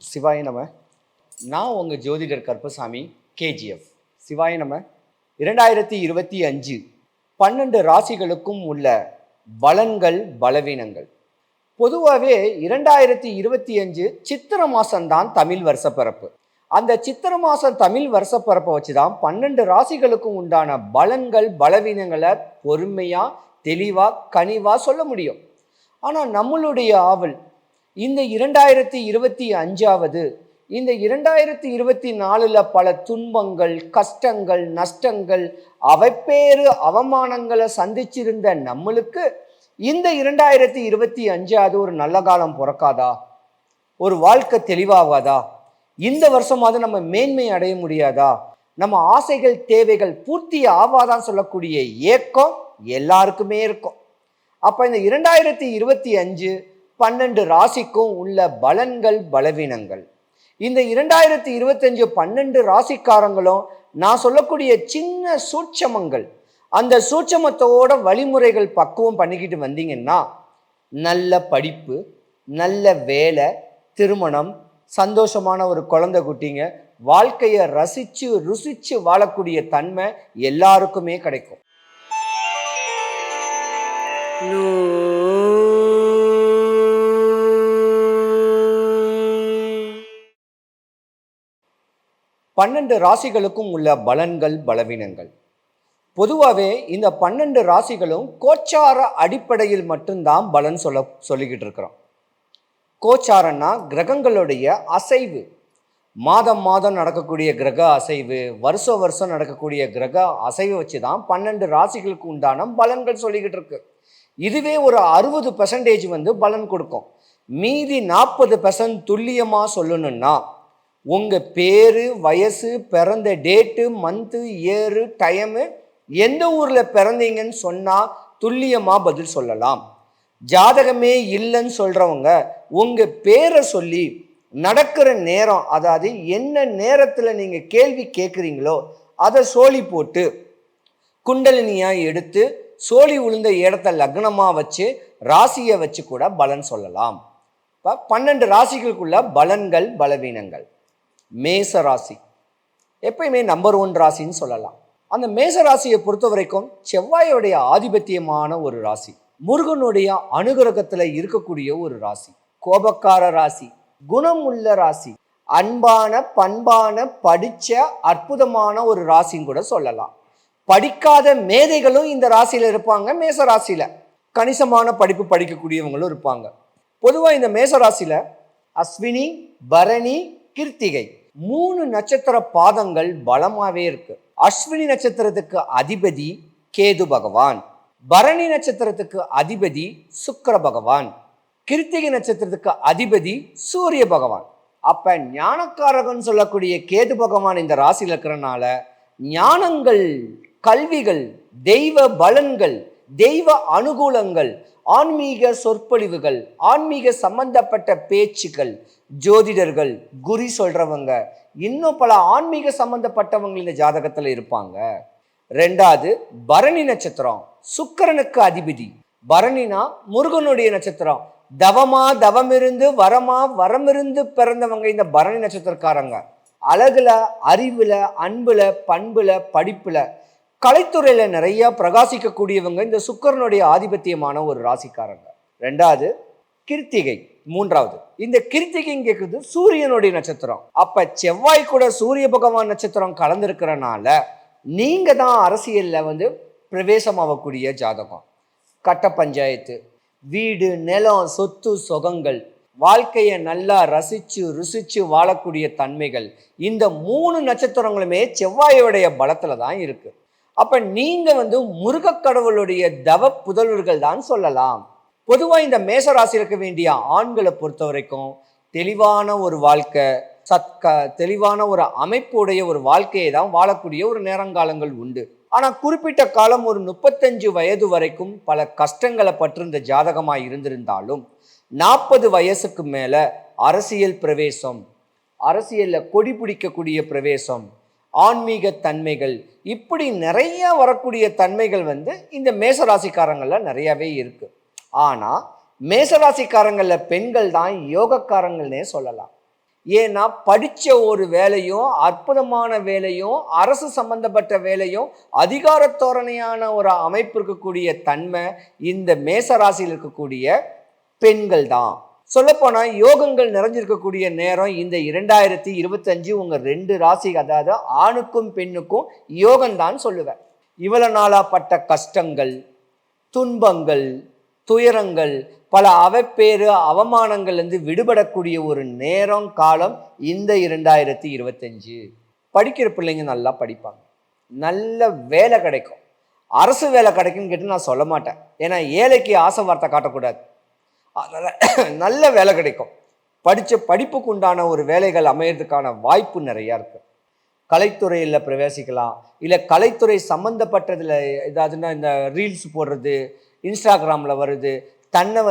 சிவாய நம. நான் உங்கள் ஜோதிடர் கருப்பசாமி, கேஜிஎஃப். சிவாய நம. 2025 12 ராசிகளுக்கும் உள்ள பலன்கள் பலவீனங்கள். பொதுவாகவே 2025 சித்திர மாதம்தான் தமிழ் வருஷப்பிறப்பு. அந்த சித்திர மாதம் தமிழ் வருஷப்பிறப்பை வச்சு தான் 12 ராசிகளுக்கும் உண்டான பலன்கள் பலவீனங்களை பொறுமையாக தெளிவாக கனிவாக சொல்ல முடியும். ஆனால் நம்மளுடைய ஆவல் இந்த 2025 இந்த 2024 பல துன்பங்கள், கஷ்டங்கள், நஷ்டங்கள், அவைப்பேறு அவமானங்களை சந்திச்சிருந்த நம்மளுக்கு இந்த 2025 ஒரு நல்ல காலம் பிறக்காதா? ஒரு வாழ்க்கை தெளிவாகாதா? இந்த வருஷமாவது நம்ம மேன்மை அடைய முடியாதா? நம்ம ஆசைகள் தேவைகள் பூர்த்தி ஆவாதான் சொல்லக்கூடிய ஏக்கம் எல்லாருக்குமே இருக்கும். அப்போ இந்த 2025 12 ராசிக்கும் உள்ள பலன்கள் பலவீனங்கள். இந்த 2025 12 ராசிக்காரங்களும் நான் சொல்லக்கூடிய சின்ன சூட்சமங்கள், அந்த சூட்சமத்தோட வழிமுறைகள் பக்குவம் பண்ணிக்கிட்டு வந்தீங்கன்னா நல்ல படிப்பு, நல்ல வேலை, திருமணம், சந்தோஷமான ஒரு குழந்தை குட்டிங்க, வாழ்க்கையை ரசித்து ருசித்து வாழக்கூடிய தன்மை எல்லாருக்குமே கிடைக்கும். 12 ராசிகளுக்கும் உள்ள பலன்கள் பலவீனங்கள். பொதுவாகவே இந்த 12 ராசிகளும் கோச்சார அடிப்படையில் மட்டும்தான் பலன் சொல்லிக்கிட்டு இருக்கிறோம். கோச்சாரன்னா கிரகங்களுடைய அசைவு, மாதம் மாதம் நடக்கக்கூடிய கிரக அசைவு, வருஷம் நடக்கக்கூடிய கிரக அசைவை வச்சு தான் 12 ராசிகளுக்கு உண்டான பலன்கள் சொல்லிக்கிட்டு இருக்கு. இதுவே ஒரு 60% பலன் கொடுக்கும். மீதி 40% துல்லியமாக சொல்லணும்னா உங்கள் பேர், வயசு, பிறந்த டேட்டு, மந்த்து, இயரு, டைமு, எந்த ஊரில் பிறந்தீங்கன்னு சொன்னால் துல்லியமாக பதில் சொல்லலாம். ஜாதகமே இல்லைன்னு சொல்கிறவங்க உங்கள் பேரை சொல்லி நடக்கிற நேரம், அதாவது என்ன நேரத்தில் நீங்கள் கேள்வி கேட்குறீங்களோ அதை சோழி போட்டு குண்டலினியாக எடுத்து சோழி உளுந்த இடத்த லக்னமாக வச்சு ராசியை வச்சு கூட பலன் சொல்லலாம். இப்போ 12 ராசிகளுக்குள்ள பலன்கள் பலவீனங்கள். மேச ராசி எப்பயுமே நம்பர் 1 ராசின்னு சொல்லலாம். அந்த மேச ராசியை பொறுத்த வரைக்கும் செவ்வாயோடைய ஆதிபத்தியமான ஒரு ராசி, முருகனுடைய அனுகிரகத்தில் இருக்கக்கூடிய ஒரு ராசி, கோபக்கார ராசி, குணம் உள்ள ராசி, அன்பான பண்பான படித்த அற்புதமான ஒரு ராசின்னு கூட சொல்லலாம். படிக்காத மேதைகளும் இந்த ராசியில் இருப்பாங்க. மேச ராசியில் கணிசமான படிப்பு படிக்கக்கூடியவங்களும் இருப்பாங்க. பொதுவாக இந்த மேச ராசியில் அஸ்வினி, பரணி, கிருத்திகை 3 நட்சத்திர பாதங்கள் பலமாகவே இருக்கு. அஸ்வினி நட்சத்திரத்துக்கு அதிபதி கேது பகவான், பரணி நட்சத்திரத்துக்கு அதிபதி சுக்கிர பகவான், கிருத்திகை நட்சத்திரத்துக்கு அதிபதி சூரிய பகவான். அப்ப ஞானக்காரகன் சொல்லக்கூடிய கேது பகவான் இந்த ராசியில் இருக்கிறனால ஞானங்கள், கல்விகள், தெய்வ பலன்கள், தெய்வ அனுகூலங்கள், ஆன்மீக சொற்பொழிவுகள், ஆன்மீக சம்பந்தப்பட்ட பேச்சுக்கள், ஜோதிடர்கள், குறி சொல்றவங்க, இன்னும் பல ஆன்மீக சம்பந்தப்பட்டவங்க இந்த ஜாதகத்துல இருப்பாங்க. 2வது பரணி நட்சத்திரம் சுக்கிரனுக்கு அதிபதி. பரணினா முருகனுடைய நட்சத்திரம். தவமிருந்து வரமிருந்து பிறந்தவங்க இந்த பரணி நட்சத்திரக்காரங்க. அழகுல, அறிவுல, அன்புல, பண்புல, படிப்புல, கலைத்துறையில நிறைய பிரகாசிக்கக்கூடியவங்க இந்த சுக்கிரனுடைய ஆதிபத்தியமான ஒரு ராசிக்காரங்க. 2வது கிருத்திகை. 3வது இந்த கிருத்திகை கேட்குறது சூரியனுடைய நட்சத்திரம். அப்ப செவ்வாய் கூட சூரிய பகவான் நட்சத்திரம் கலந்துருக்கிறனால நீங்க தான் அரசியல்ல பிரவேசமாகக்கூடிய ஜாதகம். கட்ட பஞ்சாயத்து, வீடு, நிலம், சொத்து, சுகங்கள், வாழ்க்கையை நல்லா ரசிச்சு ருசிச்சு வாழக்கூடிய தன்மைகள், இந்த 3 நட்சத்திரங்களுமே செவ்வாயோடைய பலத்துல தான் இருக்கு. அப்ப நீங்க முருகக்கடவுளுடைய தவ புதல்வர்கள் தான் சொல்லலாம். பொதுவா இந்த மேசராசி இருக்க வேண்டிய ஆண்களை பொறுத்த வரைக்கும் தெளிவான ஒரு வாழ்க்கை, தெளிவான ஒரு அமைப்புடைய ஒரு வாழ்க்கையை தான் வாழக்கூடிய ஒரு நேரங்காலங்கள் உண்டு. ஆனா குறிப்பிட்ட காலம் ஒரு 35 வயது வரைக்கும் பல கஷ்டங்களை பற்றிருந்த ஜாதகமா இருந்திருந்தாலும் 40 வயசுக்கு மேல அரசியல் பிரவேசம், அரசியல்ல கொடி பிடிக்கக்கூடிய பிரவேசம், ஆன்மீக தன்மைகள், இப்படி நிறைய வரக்கூடிய தன்மைகள் இந்த மேசராசிக்காரங்களில் நிறையவே இருக்கு. ஆனால் மேசராசிக்காரங்களில் பெண்கள் தான் யோகக்காரங்கள்னே சொல்லலாம். ஏன்னா படித்த ஒரு வேலையும், அற்புதமான வேலையும், அரசு சம்பந்தப்பட்ட வேலையும், அதிகார தோரணையான ஒரு அமைப்பு இருக்கக்கூடிய தன்மை இந்த மேசராசியில் இருக்கக்கூடிய பெண்கள் தான். சொல்லப்போனால் யோகங்கள் நிறைஞ்சிருக்கக்கூடிய நேரம் இந்த 2025 உங்கள் 2 ராசி, அதாவது ஆணுக்கும் பெண்ணுக்கும் யோகம்தான் சொல்லுவேன். இவ்வளவு நாளாப்பட்ட கஷ்டங்கள், துன்பங்கள், துயரங்கள், பல அவப்பேறு அவமானங்கள்லேருந்து விடுபடக்கூடிய ஒரு நேரம் காலம் இந்த 2025. படிக்கிற பிள்ளைங்க நல்லா படிப்பாங்க, நல்ல வேலை கிடைக்கும். அரசு வேலை கிடைக்கும்னு கேட்டு நான் சொல்ல மாட்டேன், ஏன்னா ஏழைக்கு ஆசை வார்த்தை காட்டக்கூடாது. அதனால் நல்ல வேலை கிடைக்கும். படித்த படிப்புக்கு உண்டான ஒரு வேலைகள் அமையறதுக்கான வாய்ப்பு நிறையா இருக்குது. கலைத்துறையில் பிரவேசிக்கலாம், இல்லை கலைத்துறை சம்மந்தப்பட்டதில் ஏதாவதுன்னா இந்த ரீல்ஸ் போடுறது, இன்ஸ்டாகிராமில் வருது, தன்னை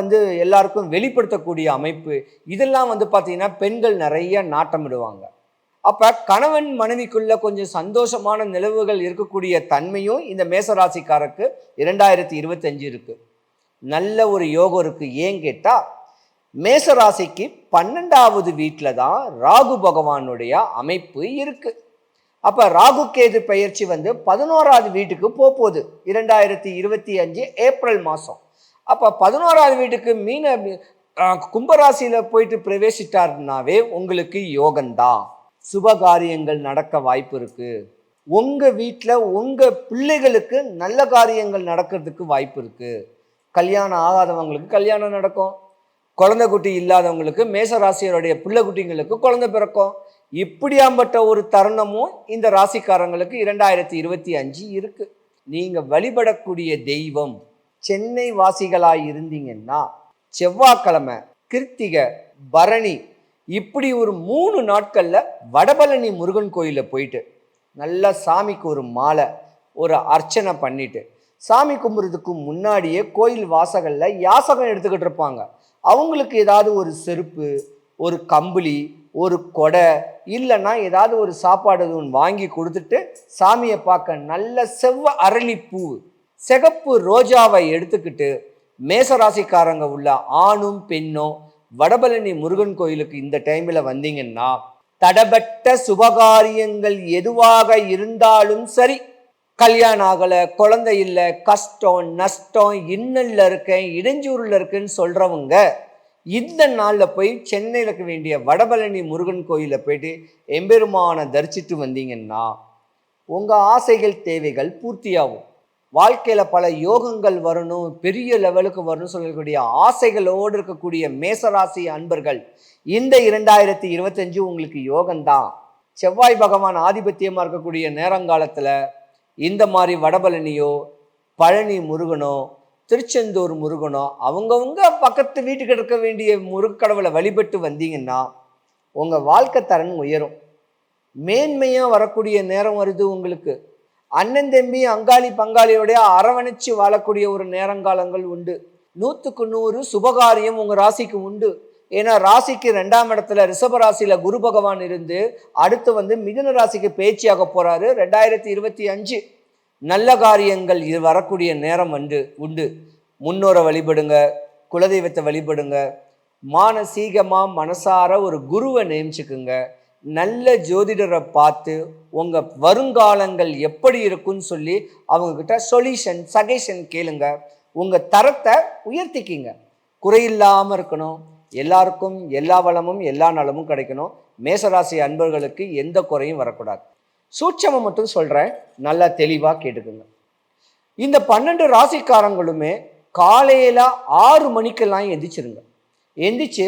எல்லாருக்கும் வெளிப்படுத்தக்கூடிய அமைப்பு, இதெல்லாம் பார்த்தீங்கன்னா பெண்கள் நிறைய நாட்டமிடுவாங்க. அப்போ கணவன் மனைவிக்குள்ள கொஞ்சம் சந்தோஷமான நிலவுகள் இருக்கக்கூடிய தன்மையும் இந்த மேசராசிக்காரருக்கு 2025 இருக்குது. நல்ல ஒரு யோகம் இருக்குது. ஏன் கேட்டால் மேசராசிக்கு 12வது வீட்டில் தான் ராகு பகவானுடைய அமைப்பு இருக்குது. அப்போ ராகு கேது பயிற்சி 11வது வீட்டுக்கு போகுது 2025 ஏப்ரல் மாதம். அப்போ 11வது வீட்டுக்கு கும்பராசியில் போயிட்டு பிரவேசிட்டாருனாவே உங்களுக்கு யோகம்தான். சுபகாரியங்கள் நடக்க வாய்ப்பு இருக்குது. உங்கள் வீட்டில் உங்கள் பிள்ளைகளுக்கு நல்ல காரியங்கள் நடக்கிறதுக்கு வாய்ப்பு இருக்குது. கல்யாணம் ஆகாதவங்களுக்கு கல்யாணம் நடக்கும், குழந்தை குட்டி இல்லாதவங்களுக்கு மேசராசியருடைய பிள்ளை குட்டிங்களுக்கு குழந்தை பிறக்கும். இப்படியாம்பட்ட ஒரு தருணமும் இந்த ராசிக்காரங்களுக்கு 2025 இருக்குது. நீங்கள் வழிபடக்கூடிய தெய்வம், சென்னை வாசிகளாக இருந்தீங்கன்னா செவ்வாய்க்கிழமை, கிருத்திகை, பரணி, இப்படி ஒரு 3 நாட்களில் வடபழனி முருகன் கோயிலில் போயிட்டு நல்லா சாமிக்கு ஒரு மாலை, ஒரு அர்ச்சனை பண்ணிட்டு, சாமி கும்பிட்றதுக்கு முன்னாடியே கோயில் வாசகளில் யாசகம் எடுத்துக்கிட்டு இருப்பாங்க. அவங்களுக்கு ஏதாவது ஒரு செருப்பு, ஒரு கம்பளி, ஒரு கொடை, இல்லைன்னா ஏதாவது ஒரு சாப்பாடு வாங்கி கொடுத்துட்டு சாமியை பார்க்க நல்ல செவ்வ அரளிப்பூ, சிகப்பு ரோஜாவை எடுத்துக்கிட்டு மேசராசிக்காரங்க உள்ள ஆணும் பெண்ணும் வடபழனி முருகன் கோயிலுக்கு இந்த டைமில் வந்தீங்கன்னா தடபட்ட சுபகாரியங்கள் எதுவாக இருந்தாலும் சரி, கல்யாணம் ஆகலை, குழந்தை இல்லை, கஷ்டம் நஷ்டம், இன்னல்ல இருக்கேன், இடைஞ்சூரில் இருக்கேன்னு சொல்கிறவங்க இந்த நாளில் போய் சென்னையில் இருக்க வேண்டிய வடபழனி முருகன் கோயிலில் போயிட்டு எம்பெருமானை தரிசித்து வந்தீங்கன்னா உங்கள் ஆசைகள் தேவைகள் பூர்த்தியாகும். வாழ்க்கையில் பல யோகங்கள் வரணும், பெரிய லெவலுக்கு வரணும்னு சொல்லக்கூடிய ஆசைகளோடு இருக்கக்கூடிய மேசராசி அன்பர்கள் இந்த 2025 உங்களுக்கு யோகம்தான். செவ்வாய் பகவான் ஆதிபத்தியமாக இருக்கக்கூடிய நேரங்காலத்தில் இந்த மாதிரி வடபழனியோ, பழனி முருகனோ, திருச்செந்தூர் முருகனோ, அவங்கவுங்க பக்கத்து வீட்டுக்கு இருக்க வேண்டிய முருகக்கடவுளை வழிபட்டு வந்தீங்கன்னா உங்கள் வாழ்க்கை தரன் உயரும். மேன்மையாக வரக்கூடிய நேரம் வருது உங்களுக்கு. அண்ணன் தம்பி அங்காளி பங்காளியோடைய அரவணைச்சு வாழக்கூடிய ஒரு நேரங்காலங்கள் உண்டு. 100க்கு 100 சுபகாரியம் உங்கள் ராசிக்கு உண்டு. ஏன்னா ராசிக்கு 2ஆம் இடத்துல ரிஷப ராசியில் குரு பகவான் இருந்து அடுத்து மிதுன ராசிக்கு பேச்சியாக போகிறாரு 2025. நல்ல காரியங்கள் இது வரக்கூடிய நேரம் உண்டு. முன்னோரை வழிபடுங்க, குலதெய்வத்தை வழிபடுங்க, மானசீகமாக மனசார ஒரு குருவை நியமிச்சுக்குங்க. நல்ல ஜோதிடரை பார்த்து உங்கள் வருங்காலங்கள் எப்படி இருக்குன்னு சொல்லி அவங்கக்கிட்ட சொல்யூஷன் சஜஷன் கேளுங்க. உங்கள் தரத்தை உயர்த்திக்கிங்க. குறையில்லாமல் இருக்கணும், எல்லாருக்கும் எல்லா வளமும் எல்லா நலமும் கிடைக்கணும். மேசராசி அன்பர்களுக்கு எந்த குறையும் வரக்கூடாது. சூட்சமம் மட்டும் சொல்கிறேன், நல்லா தெளிவாக கேட்டுக்குங்க. இந்த 12 ராசிக்காரங்களுமே காலையில் 6 மணிக்கெல்லாம் எந்திரிச்சிருங்க. எந்திரிச்சு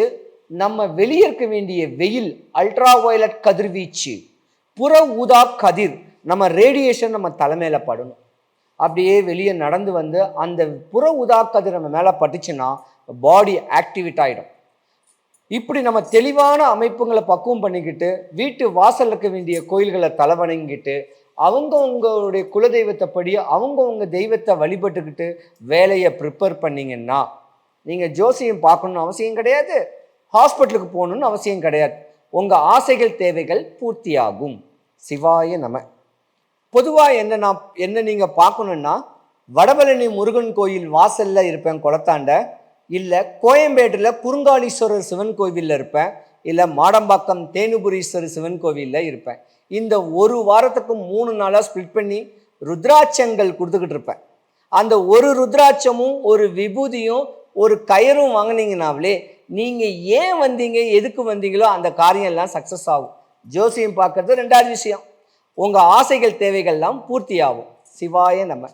நம்ம வெளியே இருக்க வேண்டிய வெயில், அல்ட்ரா வயலட் கதிர்வீச்சு, புற ஊதா கதிர், நம்ம ரேடியேஷன் நம்ம தலைமையில படணும். அப்படியே வெளியே நடந்து அந்த புற ஊதா கதிர் நம்ம மேலே பட்டுச்சுன்னா பாடி ஆக்டிவேட் ஆகிடும். இப்படி நம்ம தெளிவான அமைப்புங்களை பக்குவம் பண்ணிக்கிட்டு வீட்டு வாசல் இருக்க வேண்டிய கோயில்களை தலைவணங்கிட்டு அவங்கவுங்களுடைய குலதெய்வத்தை படி அவங்கவுங்க தெய்வத்தை வழிபட்டுக்கிட்டு வேலையை ப்ரிப்பேர் பண்ணிங்கன்னா நீங்கள் ஜோசியம் பார்க்கணுன்னு அவசியம் கிடையாது, ஹாஸ்பிட்டலுக்கு போகணுன்னு அவசியம் கிடையாது. உங்கள் ஆசைகள் தேவைகள் பூர்த்தியாகும். சிவாய நம. பொதுவாக என்ன நீங்கள் பார்க்கணுன்னா, வடபழனி முருகன் கோயில் வாசலில் இருப்பேன் குளத்தாண்ட, இல்லை கோயம்பேட்டில் குறுங்காலீஸ்வரர் சிவன் கோவிலில் இருப்பேன், இல்லை மாடம்பாக்கம் தேனுபுரீஸ்வரர் சிவன் கோவிலில் இருப்பேன். இந்த ஒரு வாரத்துக்கு 3 நாளாக ஸ்பிளிட் பண்ணி ருத்ராட்சங்கள் கொடுத்துக்கிட்டு இருப்பேன். அந்த ஒரு ருத்ராட்சமும் ஒரு விபூதியும் ஒரு கயிறும் வாங்கினீங்கனாவே நீங்கள் ஏன் வந்தீங்க, எதுக்கு வந்தீங்களோ அந்த காரியம் எல்லாம் சக்ஸஸ் ஆகும். ஜோசியம் பார்க்கறது 2வது விஷயம். உங்கள் ஆசைகள் தேவைகள்லாம் பூர்த்தி ஆகும். சிவாய நம.